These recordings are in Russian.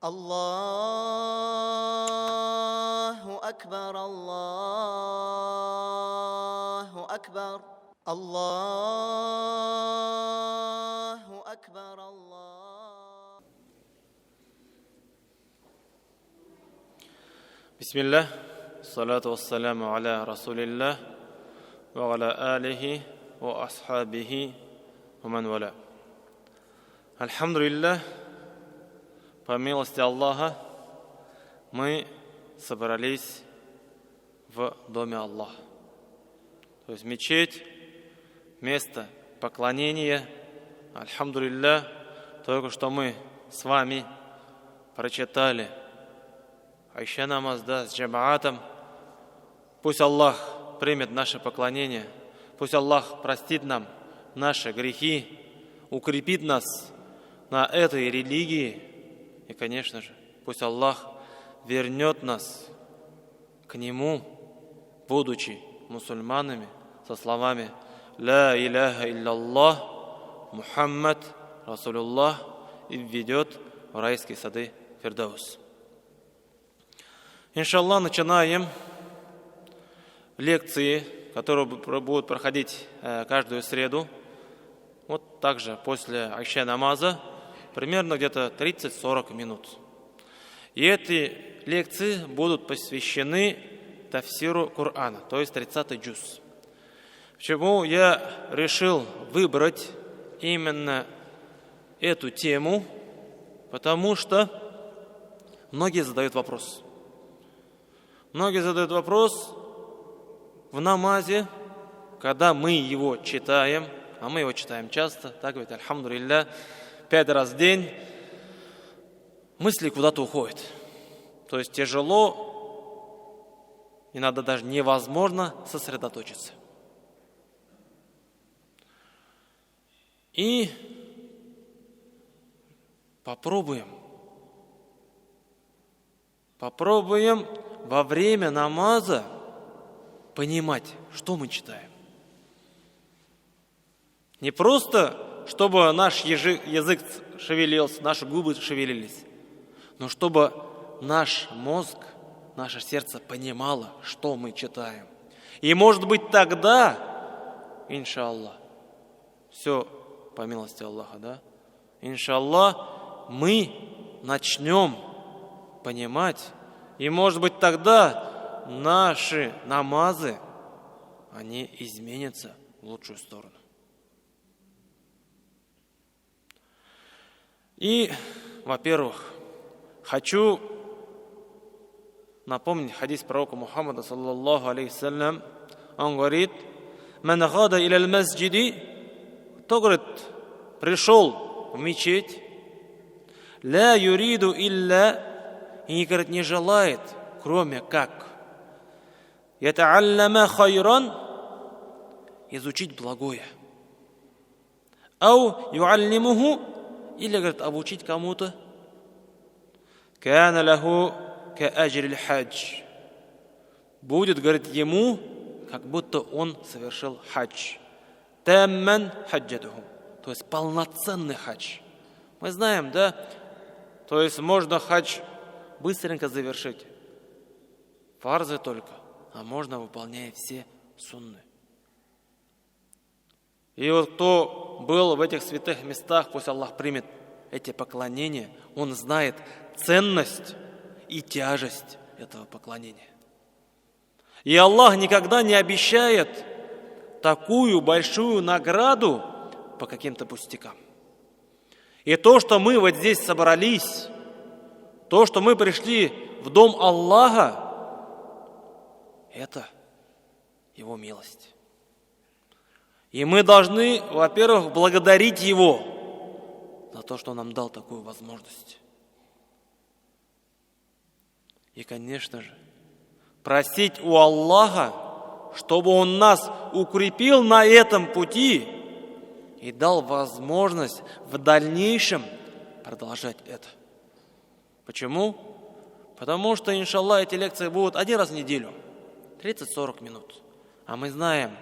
الله أكبر الله أكبر الله أكبر الله. بسم الله الصلاة والسلام على رسول الله وعلى آله وأصحابه ومن والاه. Альхамдулиллах, по милости Аллаха, мы собрались в доме Аллаха. То есть мечеть, место поклонения. Альхамдулиллах, только что мы с вами прочитали Айша намаз, с джамаатом. Пусть Аллах примет наше поклонение, пусть Аллах простит нам наши грехи, укрепит нас на этой религии. И, конечно же, пусть Аллах вернет нас к Нему, будучи мусульманами, со словами «Ла иляха илляллах, Мухаммад Расулуллах» и введет в райские сады Фирдаус. Иншаллах, начинаем лекции, которые будут проходить каждую среду. Вот также после Айша намаза, примерно где-то 30-40 минут. И эти лекции будут посвящены тафсиру Корана, то есть 30-й джуз. Почему я решил выбрать именно эту тему? Потому что многие задают вопрос. Многие задают вопрос в намазе, когда мы его читаем, а мы его читаем часто, так ведь, альхамдулилля, 5 раз в день, мысли куда-то уходят. То есть тяжело, иногда даже невозможно сосредоточиться. И попробуем во время намаза понимать, что мы читаем. Не просто, чтобы наш язык шевелился, наши губы шевелились, но чтобы наш мозг, наше сердце понимало, что мы читаем. И может быть тогда, иншаллах, все по милости Аллаха, да? Иншаллах, мы начнем понимать, и может быть тогда наши намазы, они изменятся в лучшую сторону. И, во-первых, хочу напомнить хадис пророка Мухаммада, саллаллаху алейхиссалям. Он говорит: «Ман гада иля масджиди», кто, говорит, пришел в мечеть, «ля юриду илля», и, говорит, не желает, кроме как «ятааллама хайран», изучить благое, «ау юаллимуху», или, говорит, обучить кому-то, «кана лаху ка аджрил хадж», будет, говорит, ему, как будто он совершил хадж. «Тамман хаджатуху», то есть полноценный хадж. Мы знаем, да? То есть можно хадж быстренько завершить. Фарзы только, а можно выполнять все сунны. И вот кто был в этих святых местах, пусть Аллах примет эти поклонения, он знает ценность и тяжесть этого поклонения. И Аллах никогда не обещает такую большую награду по каким-то пустякам. И то, что мы вот здесь собрались, то, что мы пришли в дом Аллаха, это Его милость. И мы должны, во-первых, благодарить Его за то, что Он нам дал такую возможность. И, конечно же, просить у Аллаха, чтобы Он нас укрепил на этом пути и дал возможность в дальнейшем продолжать это. Почему? Потому что, иншаллах, эти лекции будут один раз в неделю, 30-40 минут. А мы знаем,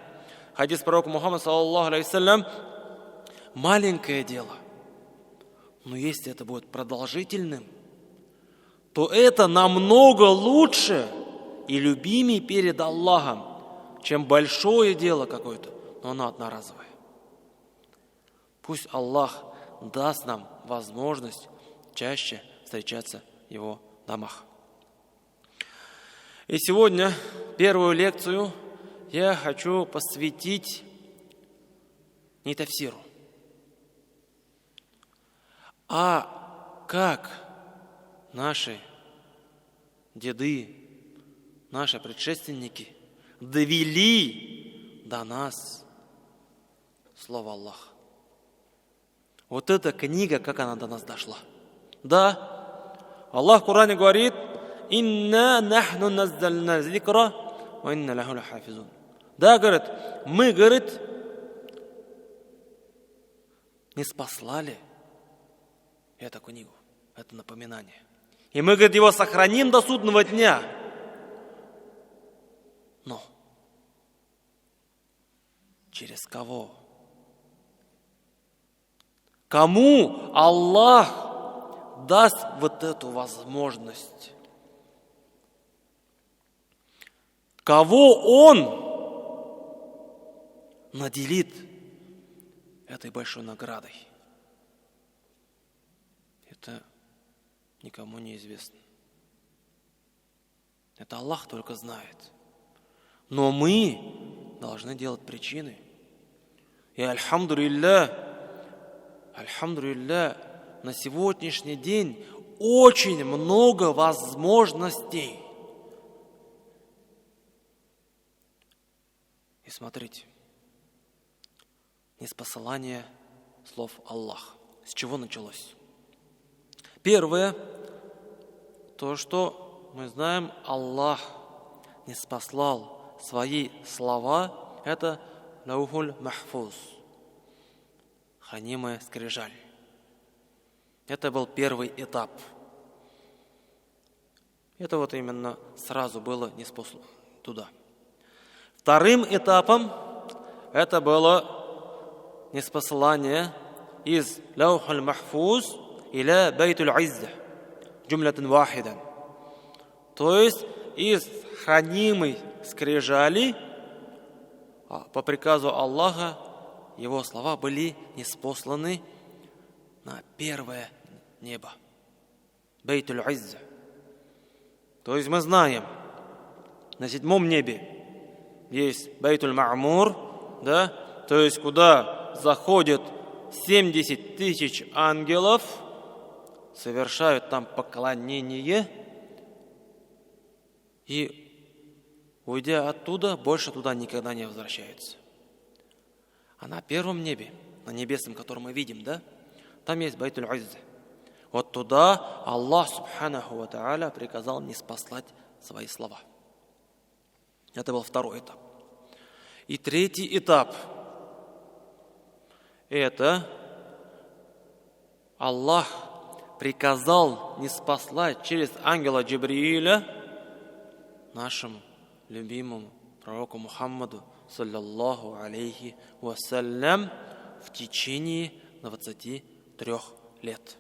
хадис пророка Мухаммада, саллаллаху алейхиссалям, маленькое дело, но если это будет продолжительным, то это намного лучше и любимее перед Аллахом, чем большое дело какое-то, но оно одноразовое. Пусть Аллах даст нам возможность чаще встречаться в Его домах. И сегодня первую лекцию я хочу посвятить не тафсиру, а как наши деды, наши предшественники довели до нас Слово Аллаха. Вот эта книга, как она до нас дошла. Да, Аллах в Коране говорит: «Инна нахну наззальна зикра, ва инна лаху лахафизун». Да, говорит, мы, говорит, не спаслали эту книгу, это напоминание. И мы, говорит, его сохраним до судного дня. Но через кого? Кому Аллах даст вот эту возможность? Кого Он наделит этой большой наградой? Это никому не известно. Это Аллах только знает. Но мы должны делать причины. И альхамдулилля, на сегодняшний день очень много возможностей. И смотрите, ниспосылание слов Аллаха. С чего началось? Первое, то, что мы знаем, Аллах ниспослал свои слова, это Лаухуль Махфуз, хранимая скрижаль. Это был первый этап. Это вот именно сразу было ниспослано туда. Вторым этапом это было ниспосылание из Лаухуль Махфуз иля Байтуль Изза, джумлятан вахидан. То есть из хранимой скрижали по приказу Аллаха его слова были ниспосланы на первое небо. Байтуль Изза. То есть мы знаем, на седьмом небе есть Байтуль Ма'мур, да, то есть куда заходят 70 тысяч ангелов, совершают там поклонение и, уйдя оттуда, больше туда никогда не возвращаются. А на первом небе, на небесном, который мы видим, да, там есть Байтуль Изза. Вот туда Аллах Субханаху ва Тааля приказал ниспослать свои слова. Это был второй этап. И третий этап – это Аллах приказал ниспослать через ангела Джибрииля нашему любимому пророку Мухаммаду, саллаллаху алейхи вассалям, в течение 23 лет.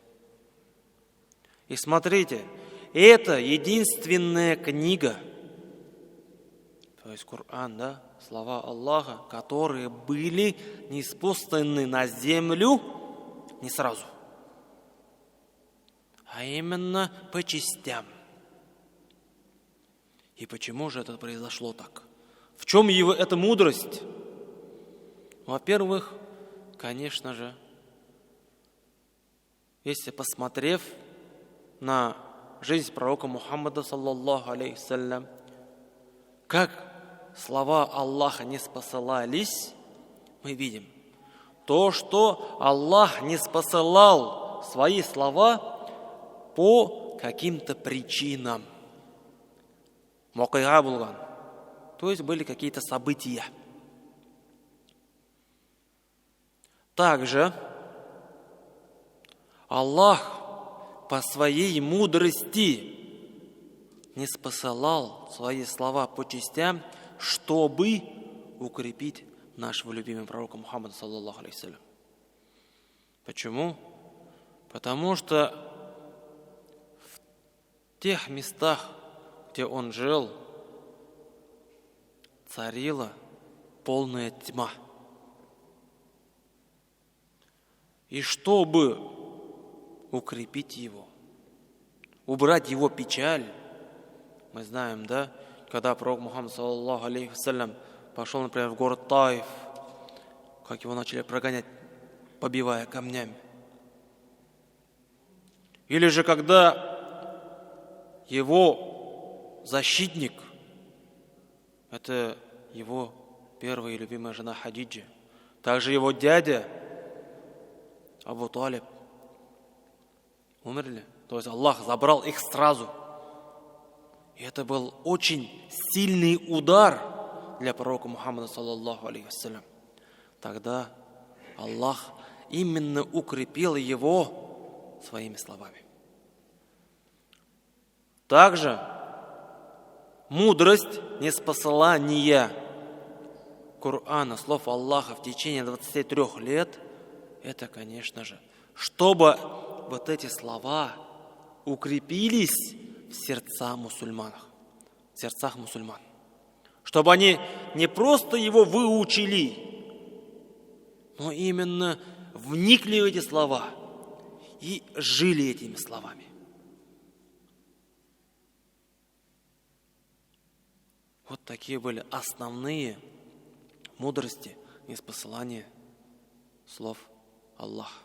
И смотрите, это единственная книга, то есть Коран, да, слова Аллаха, которые были ниспосланы на землю не сразу, а именно по частям. И почему же это произошло так? В чем его эта мудрость? Во-первых, конечно же, если посмотрев на жизнь пророка Мухаммада, саллаллаху алейхиссалям, как слова Аллаха не спосылались, мы видим то, что Аллах не спосылал свои слова по каким-то причинам. Мокайга булган. То есть были какие-то события. Также Аллах по своей мудрости не спосылал свои слова по частям, чтобы укрепить нашего любимого пророка Мухаммада, саллаллаху алейхи. Почему? Потому что тех местах, где он жил, царила полная тьма. И чтобы укрепить его, убрать его печаль, мы знаем, да, когда пророк Мухаммад саллаллаху алейхи вассалям пошел, например, в город Таиф, как его начали прогонять, побивая камнями. Или же когда его защитник, это его первая и любимая жена Хадиджа, также его дядя Абу Талиб умерли. То есть Аллах забрал их сразу. И это был очень сильный удар для пророка Мухаммада саллаллаху алейхи вассалям. Тогда Аллах именно укрепил его своими словами. Также мудрость ниспосылания Корана, слов Аллаха в течение 23 лет, это, конечно же, чтобы вот эти слова укрепились в сердцах мусульман. Чтобы они не просто его выучили, но именно вникли в эти слова и жили этими словами. Вот такие были основные мудрости ниспосылания слов Аллаха.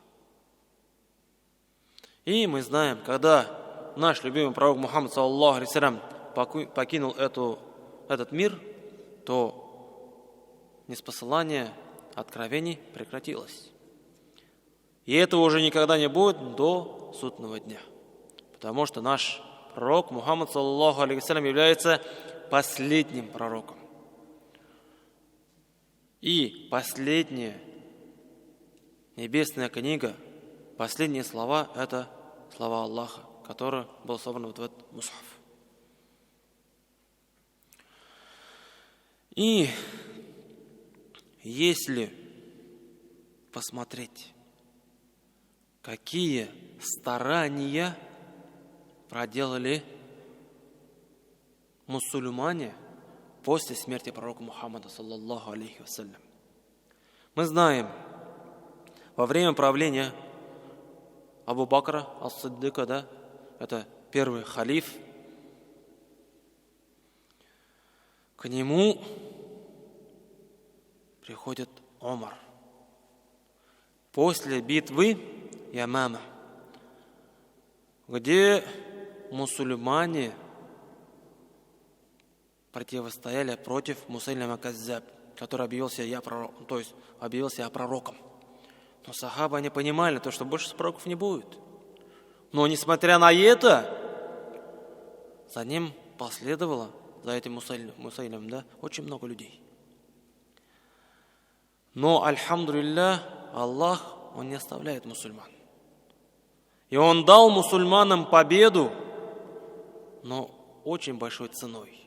И мы знаем, когда наш любимый пророк Мухаммад саллаллаху алейхи вассалям покинул этот мир, то ниспосылание откровений прекратилось. И этого уже никогда не будет до судного дня. Потому что наш пророк Мухаммад саллаллаху алейхи вассалям является последним пророком. И последняя небесная книга, последние слова – это слова Аллаха, который был собран вот в этот мусхаф. И если посмотреть, какие старания проделали мусульмане после смерти пророка Мухаммада саллаллаху алейхи вассалям. Мы знаем, во время правления Абу Бакра ас-Сиддика, да, это первый халиф, к нему приходит Умар. После битвы Ямама, где мусульмане противостояли против Мусайлима Каззаб, который объявил себя пророком. Но сахабы не понимали, что больше пророков не будет. Но несмотря на это, за ним последовало, за этим Мусайлимом, да, очень много людей. Но, альхамдулилля, Аллах, Он не оставляет мусульман. И Он дал мусульманам победу, но очень большой ценой.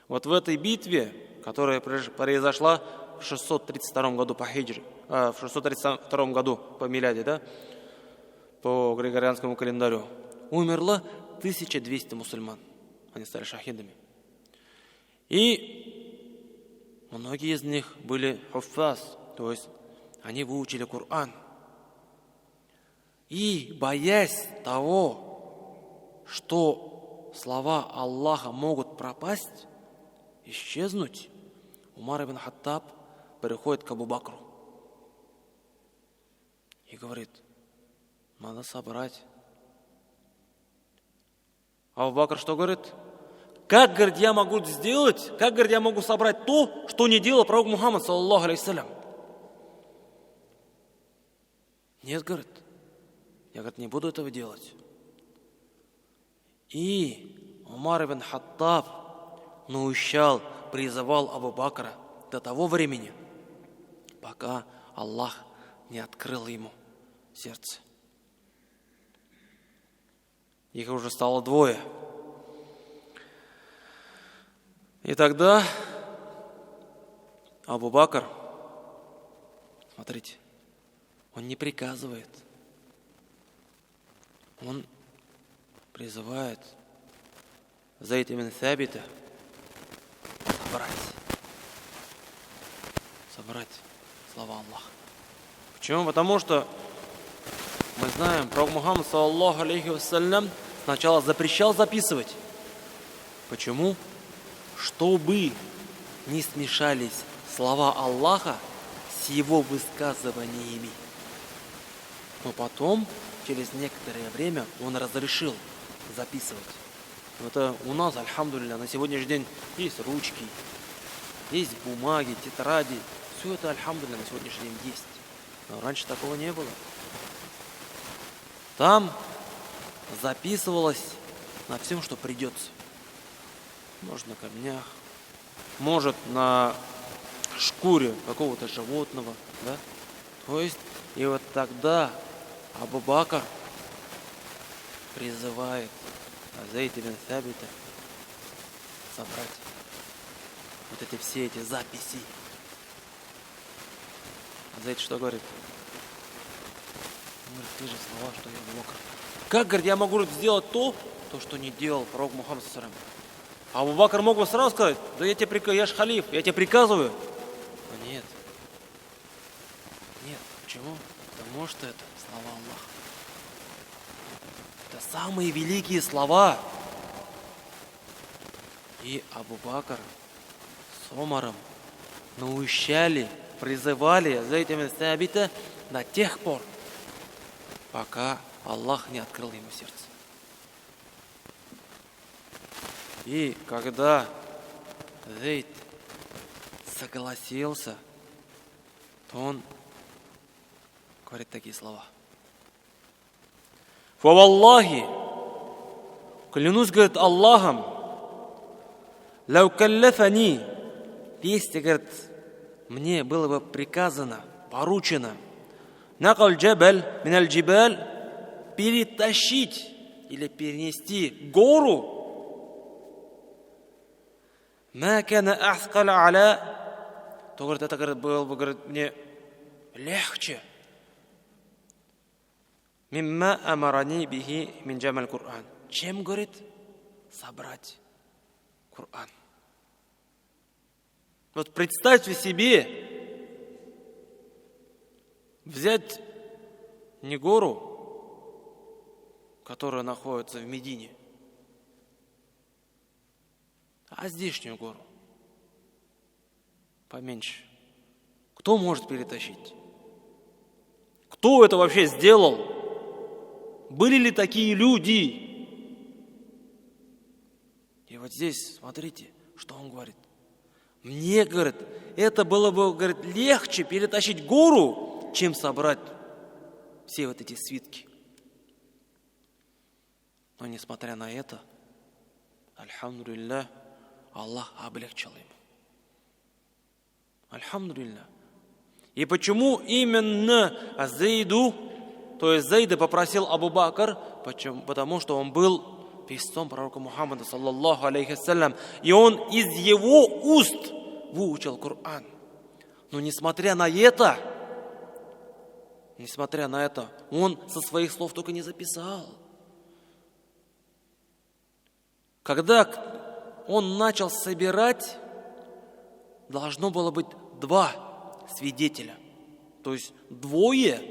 Вот в этой битве, которая произошла в 632 году по хиджре, в 632 году по миляде, да, по григорианскому календарю, умерло 1200 мусульман. Они стали шахидами. И многие из них были хуффаз, то есть они выучили Коран. И боясь того, что слова Аллаха могут пропасть, исчезнуть, Умар ибн Хаттаб приходит к Абу Бакру и говорит: надо собрать. Абу Бакр что говорит? Как, говорит, я могу сделать, как, говорит, я могу собрать то, что не делал пророк Мухаммад саллаллаху алейхи вассалям? Нет, говорит, я, говорит, не буду этого делать. И Умар ибн Хаттаб наущал, призывал Абу Бакра до того времени, пока Аллах не открыл ему сердце. Их уже стало двое. И тогда Абу Бакр, смотрите, он не приказывает, он призывает Зайд ибн Сабита собрать слова Аллаха. Почему? Потому что мы знаем, пророк Мухаммад саллаллаху алейхи вассалям сначала запрещал записывать. Почему? Чтобы не смешались слова Аллаха с его высказываниями. Но потом, через некоторое время, он разрешил записывать. Это у нас, альхамдулилля, на сегодняшний день есть ручки, есть бумаги, тетради. Все это, альхамдулилля, на сегодняшний день есть. Но раньше такого не было. Там записывалось на всем, что придется. Может, на камнях, может, на шкуре какого-то животного, да? То есть, и вот тогда Абу Бакр призывает Зайд ибн Сабита собрать вот эти все эти записи. А Зайд что говорит? Он говорит, те же слова, что и Абу Бакр. Как, говорит, я могу сделать то, что не делал пророк Мухаммад саллаллаху алейхи ва саллям? А Абу Бакр мог бы сразу сказать, да я ж халиф, я тебе приказываю. Но нет. Нет, почему? Потому что это слова Аллаха. Это самые великие слова. И Абу Бакр с Омаром наущали, призывали Зайд ибн Сабита до тех пор, пока Аллах не открыл ему сердце. И когда Зайд согласился, то он говорит такие слова. Фаваллахи, клянусь, говорит, Аллахом, лау каллафани, если, говорит, мне было бы приказано, поручено, накал джабаль миналь джибаль, перетащить или перенести гору, ма кана ахкала аля, то, говорит, это, говорит, было бы, говорит, мне легче, мимма амарани бихи мин джамаль Кур'ан, чем, говорит, собрать Кур'ан. Вот представьте себе, взять не гору, которая находится в Медине, а здешнюю гору, поменьше. Кто может перетащить? Кто это вообще сделал? Были ли такие люди? И вот здесь, смотрите, что он говорит. Мне, говорит, это было бы, говорит, легче перетащить гору, чем собрать все вот эти свитки. Но несмотря на это, альхамдулилля, Аллах облегчил ему. Альхамдулилля. И почему именно Зайду, то есть Зайда попросил Абу Бакр, потому что он был писцом пророка Мухаммада саллаллаху алейхи вассалям, и он из его уст выучил Коран. Но несмотря на это, он со своих слов только не записал. Когда он начал собирать, должно было быть 2 свидетеля. То есть двое,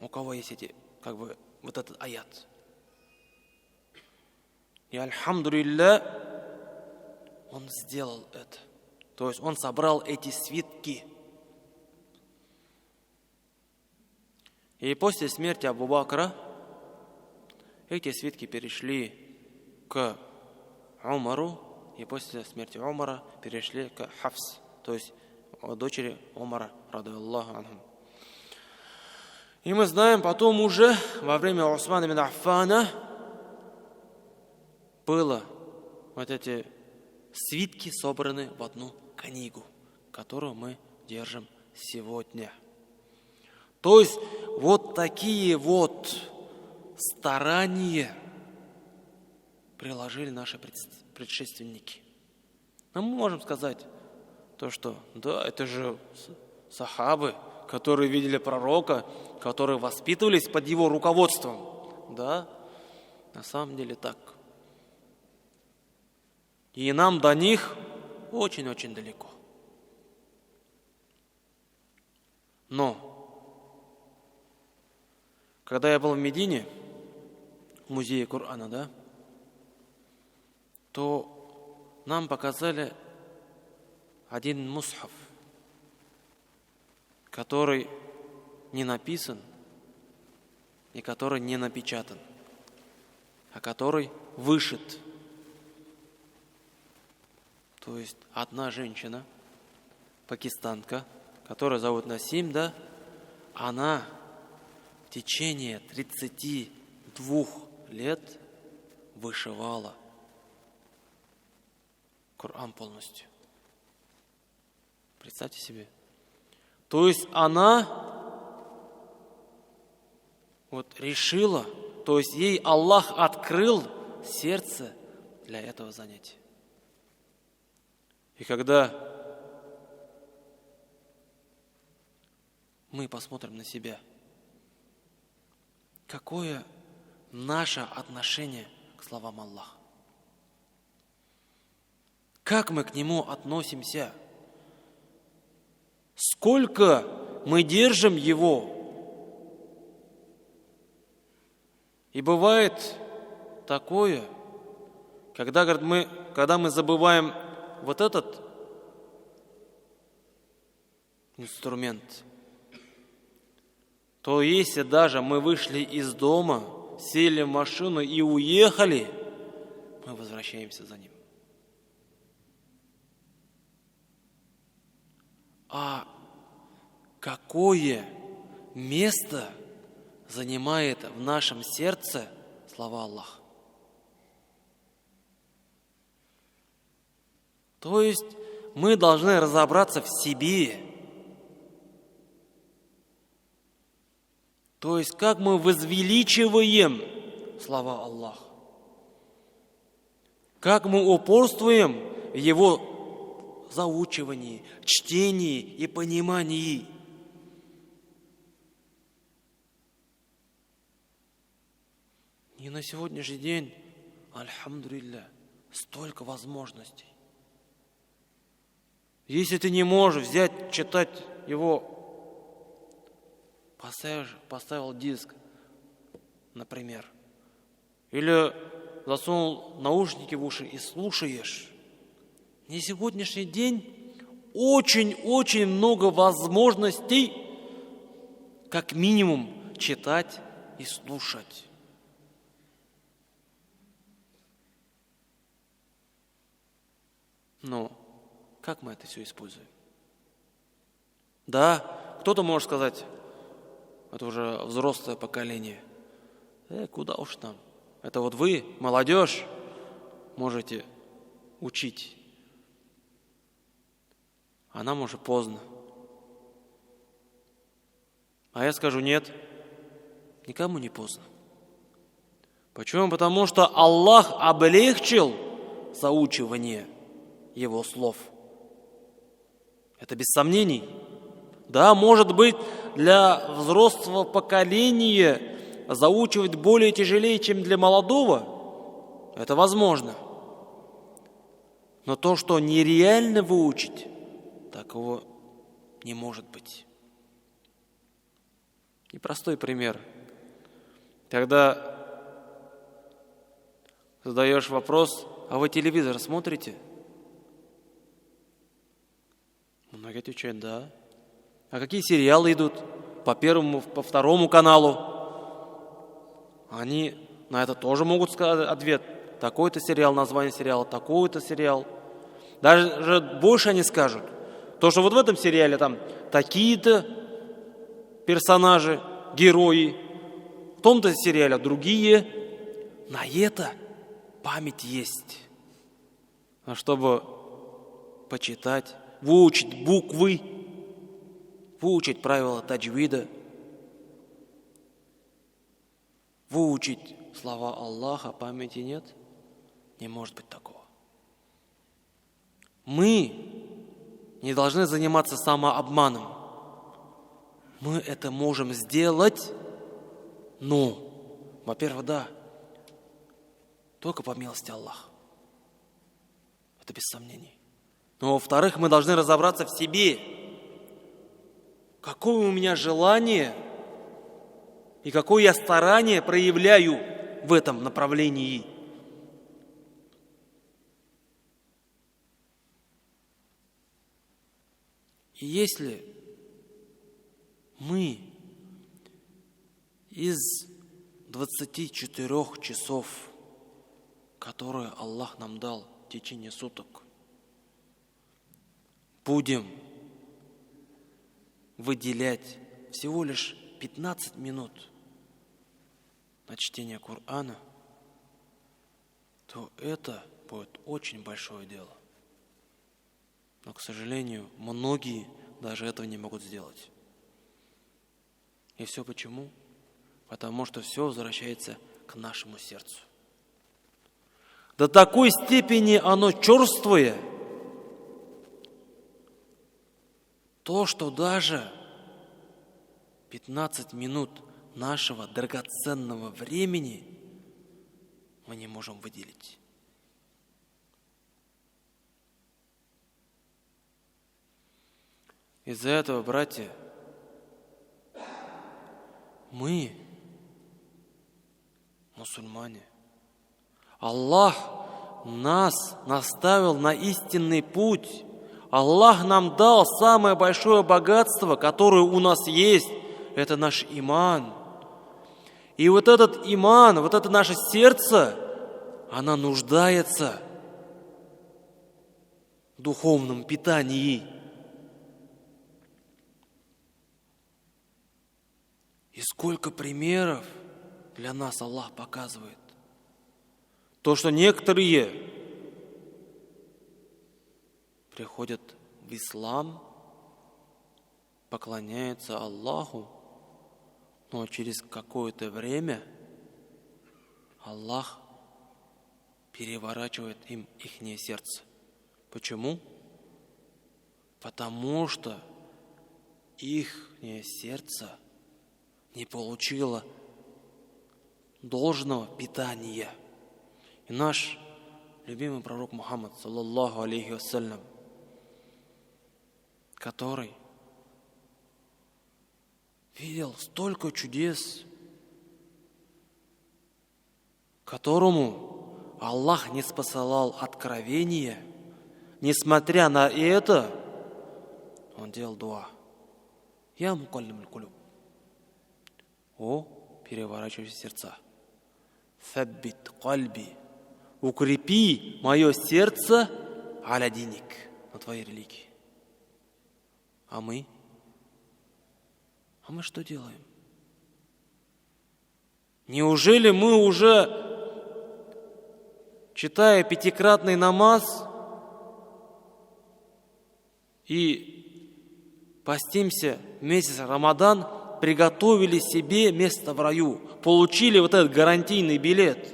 у кого есть эти, вот этот аят. И альхамдулилля, он сделал это. То есть он собрал эти свитки. И после смерти Абу Бакра эти свитки перешли к Умару, и после смерти Умара перешли к Хафс, то есть дочери Умара, радиаллаху анху. И мы знаем, потом уже во время Усмана ибн Аффана было вот эти свитки собраны в одну книгу, которую мы держим сегодня. То есть вот такие вот старания приложили наши предшественники. Но мы можем сказать то, что да, это же сахабы, которые видели пророка, которые воспитывались под его руководством. Да? На самом деле так. И нам до них очень-очень далеко. Но, когда я был в Медине, в музее Корана, да, то нам показали один мусхаф, который не написан и который не напечатан, а который вышит. То есть одна женщина, пакистанка, которая зовут Насим, да, она в течение 32 лет вышивала Коран полностью. Представьте себе. То есть она решила, то есть ей Аллах открыл сердце для этого занятия. И когда мы посмотрим на себя, какое наше отношение к словам Аллаха, как мы к Нему относимся, сколько мы держим Его. И бывает такое, когда мы забываем вот этот инструмент, то если даже мы вышли из дома, сели в машину и уехали, мы возвращаемся за ним. А какое место занимает в нашем сердце слова Аллаха? То есть мы должны разобраться в себе. То есть как мы возвеличиваем слова Аллаха. Как мы упорствуем в Его заучивании, чтении и понимании. И на сегодняшний день, альхамдулилля, столько возможностей. Если ты не можешь взять, читать его, поставил диск, например, или засунул наушники в уши и слушаешь. На сегодняшний день очень-очень много возможностей, как минимум, читать и слушать. Но как мы это все используем? Да, кто-то может сказать, это уже взрослое поколение. Куда уж там? Это вот вы, молодежь, можете учить. А нам уже поздно. А я скажу, нет, никому не поздно. Почему? Потому что Аллах облегчил заучивание Его слов. Это без сомнений. Да, может быть, для взрослого поколения заучивать более тяжелее, чем для молодого. Это возможно. Но то, что нереально выучить, такого не может быть. И простой пример. Когда задаешь вопрос, а вы телевизор смотрите? Многие отвечают, да. А какие сериалы идут? По первому, по второму каналу? Они на это тоже могут сказать ответ. Такой-то сериал, название сериала, такой-то сериал. Даже больше они скажут. То, что вот в этом сериале там такие-то персонажи, герои, в том-то сериале другие. На это память есть. А чтобы почитать, выучить буквы, выучить правила таджвида, выучить слова Аллаха, памяти нет, не может быть такого. Мы не должны заниматься самообманом. Мы это можем сделать, но, во-первых, да, только по милости Аллаха. Это без сомнений. Но во-вторых, мы должны разобраться в себе. Какое у меня желание и какое я старание проявляю в этом направлении. И если мы из 24 часов, которые Аллах нам дал в течение суток, будем выделять всего лишь 15 минут на чтение Корана, то это будет очень большое дело. Но, к сожалению, многие даже этого не могут сделать. И все почему? Потому что все возвращается к нашему сердцу. До такой степени оно черствое, то, что даже 15 минут нашего драгоценного времени мы не можем выделить. Из-за этого, братья, мы, мусульмане, Аллах нас наставил на истинный путь. Аллах нам дал самое большое богатство, которое у нас есть. Это наш иман. И вот этот иман, вот это наше сердце, оно нуждается в духовном питании. И сколько примеров для нас Аллах показывает. То, что некоторые приходят в ислам, поклоняются Аллаху, но через какое-то время Аллах переворачивает им ихнее сердце. Почему? Потому что ихнее сердце не получило должного питания. И наш любимый пророк Мухаммад, саллаллаху алейхи вассалям, который видел столько чудес, которому Аллах не спосылал откровения, несмотря на это, он делал дуа. Я мукаллимуль кулюб. О, переворачивающие сердца. Фаббит кальби. Укрепи мое сердце аля диник, на твоей религии. А мы? А мы что делаем? Неужели мы уже, читая пятикратный намаз и постимся месяц Рамадан, приготовили себе место в раю, получили вот этот гарантийный билет?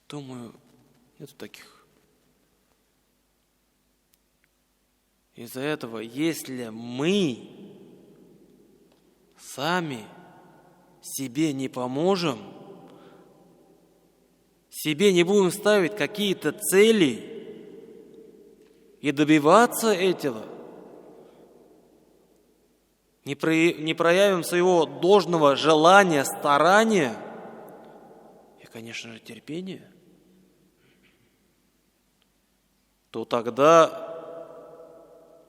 Думаю, нету таких. Из-за этого, если мы сами себе не поможем, себе не будем ставить какие-то цели и добиваться этого, не проявим своего должного желания, старания и, конечно же, терпения, то тогда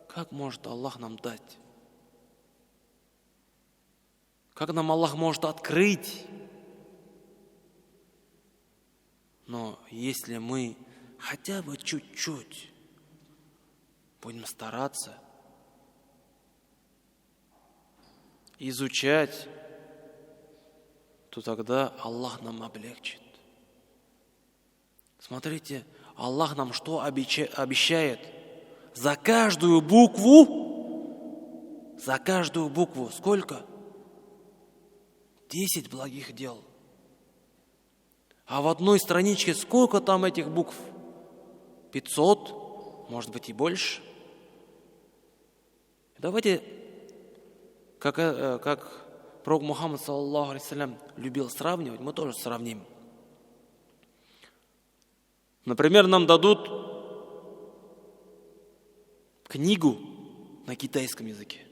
как может Аллах нам дать? Как нам Аллах может открыть? Но если мы хотя бы чуть-чуть будем стараться изучать, то тогда Аллах нам облегчит. Смотрите, Аллах нам что обещает? За каждую букву сколько? 10 благих дел. А в одной страничке сколько там этих букв? 500, может быть и больше. Давайте Как пророк Мухаммад, саллаллаху алейхи любил сравнивать, мы тоже сравним. Например, нам дадут книгу на китайском языке.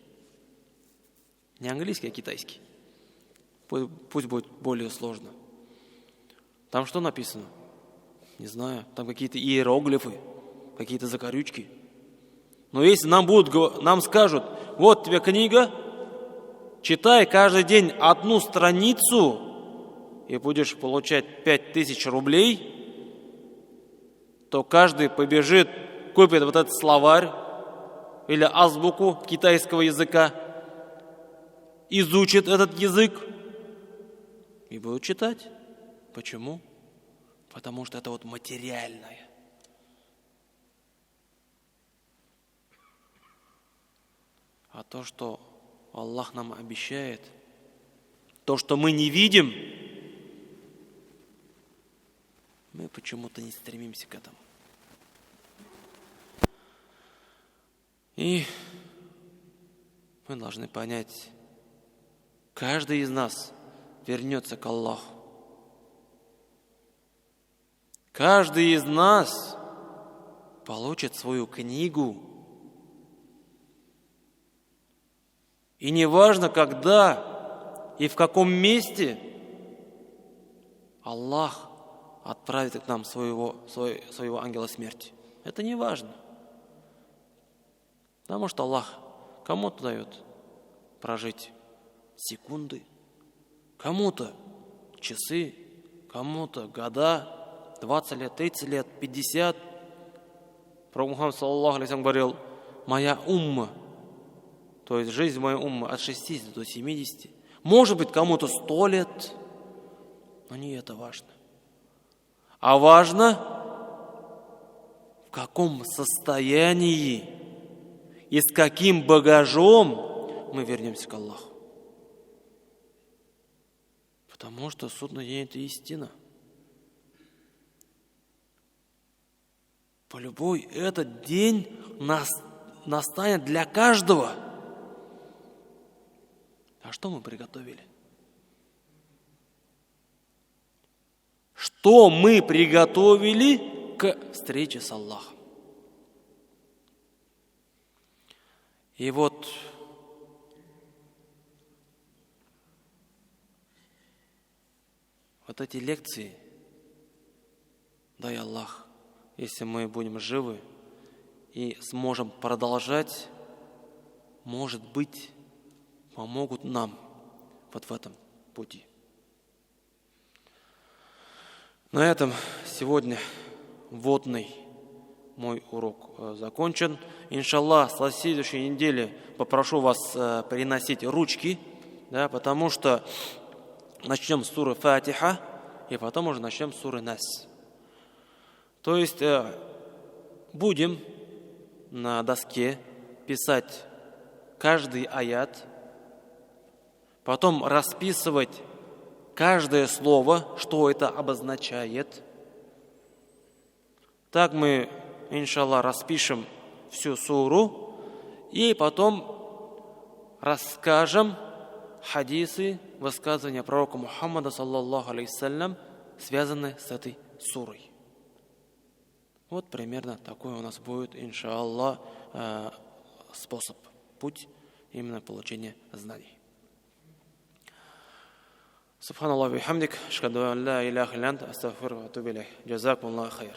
Не английский, а китайский. Пусть будет более сложно. Там что написано? Не знаю. Там какие-то иероглифы, какие-то закорючки. Но если нам скажут, вот тебе книга, читай каждый день одну страницу и будешь получать 5000 рублей, то каждый побежит, купит вот этот словарь или азбуку китайского языка, изучит этот язык и будет читать. Почему? Потому что это вот материальное. А то, что Аллах нам обещает, то, что мы не видим, мы почему-то не стремимся к этому. И мы должны понять, каждый из нас вернется к Аллаху. Каждый из нас получит свою книгу. И неважно, когда и в каком месте Аллах отправит к нам своего ангела смерти. Это не важно. Потому что Аллах кому-то дает прожить секунды, кому-то часы, кому-то года, 20 лет, 30 лет, 50. Пророк Мухаммад, саллаллаху алейхи говорил, моя умма, то есть жизнь моей уммы от 60 до 70. Может быть, кому-то 100 лет, но не это важно. А важно, в каком состоянии и с каким багажом мы вернемся к Аллаху. Потому что судный день – это истина. По-любой этот день настанет для каждого. А что мы приготовили? Что мы приготовили к встрече с Аллахом? И вот эти лекции, дай Аллах, если мы будем живы и сможем продолжать, может быть, помогут нам вот в этом пути. На этом сегодня вводный мой урок закончен. Иншаллах, с следующей недели попрошу вас приносить ручки, да, потому что начнем с суры Фатиха, и потом уже начнем с суры Нас. То есть будем на доске писать каждый аят, потом расписывать каждое слово, что это обозначает. Так мы, иншаллах, распишем всю суру и потом расскажем хадисы, высказывания пророка Мухаммада, саллаллаху алейхиссалям, связанные с этой сурой. Вот примерно такой у нас будет, иншаллах, способ, путь именно получения знаний. Субханаллах ва бихамдик, ашхаду ан ла иляха илля анта, астагфирука ва атубу илейх. Джазакумуллаху хайр.